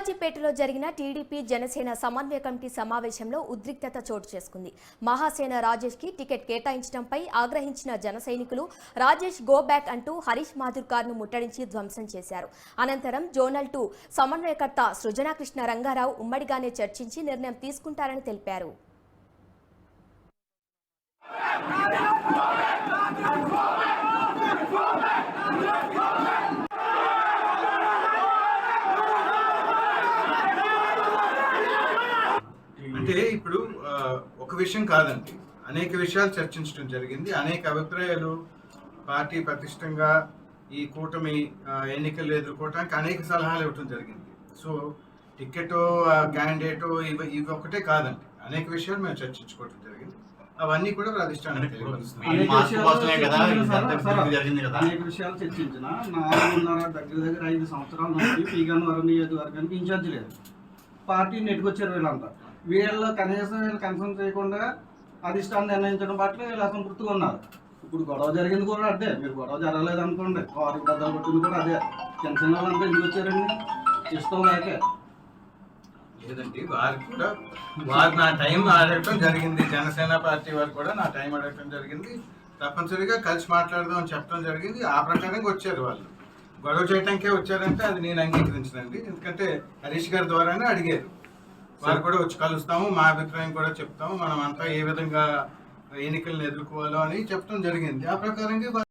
శివాజీపేటలో జరిగిన టీడీపీ జనసేన సమన్వయ కమిటీ సమావేశంలో ఉద్రిక్తత చోటు చేసుకుంది. మహాసేన రాజేష్ కి టికెట్ కేటాయించడంపై ఆగ్రహించిన జన సైనికులు రాజేష్ గో బ్యాక్ అంటూ హరీష్ మాథుర్ కారును ముట్టడించి ధ్వంసం చేశారు. అనంతరం జోనల్ 2 సమన్వయకర్త సృజనాకృష్ణ రంగారావు ఉమ్మడిగానే చర్చించి నిర్ణయం తీసుకుంటారని తెలిపారు. అంటే ఇప్పుడు ఒక విషయం కాదండి, అనేక విషయాలు చర్చించడం జరిగింది. అనేక అభిప్రాయాలు పార్టీ ప్రతిష్టంగా ఈ కూటమి ఎన్నికలు ఎదుర్కోవడానికి అనేక సలహాలు ఇవ్వటం జరిగింది. సో టికెట్ క్యాండిడేట్ ఇవి ఒకటే కాదండి, అనేక విషయాలు మేము చర్చించుకోవటం జరిగింది. అవన్నీ కూడా ప్రతిష్టానికి తెలియపరుస్తున్నాం. అనేక విషయాలు చర్చించిన 4.5 దగ్గర 5 సంవత్సరాల నుంచి పీగన్నవరం నియోజకవర్గానికి ఇన్ఛార్జ్ లేదు. పార్టీ నెట్టుకొచ్చారు వీళ్ళంతా. వీళ్ళు కనీసం వీళ్ళు కన్సర్న్ చేయకుండా అధిష్టానం నిర్ణయించడం పట్ల వీళ్ళు అసంతృప్తిగా ఉన్నారు. ఇప్పుడు గొడవ జరిగింది కూడా అదే. మీరు గొడవ జరగలేదు అనుకోండి, వారికి బద్దలు కొట్టింది కూడా అదే. జనసేన వాళ్ళంతా ఎందుకు వచ్చారండి? ఇష్టం లేకే లేదండి, వారు నా టైం అడగటం జరిగింది. జనసేన పార్టీ వారు కూడా నా టైం అడగటం జరిగింది. తప్పనిసరిగా కలిసి మాట్లాడదాం అని చెప్పడం జరిగింది. ఆ ప్రకారంగా వచ్చారు. వాళ్ళు గొడవ చేయడానికే వచ్చారంటే అది నేను అంగీకరించనండి. ఎందుకంటే హరీష్ గారి ద్వారానే అడిగారు. వారు కూడా వచ్చి కలుస్తాము, మా అభిప్రాయం కూడా చెప్తాము, మనం అంతా ఏ విధంగా ఎన్నికలను ఎదుర్కోవాలో అని చెప్పడం జరిగింది. ఆ ప్రకారంగా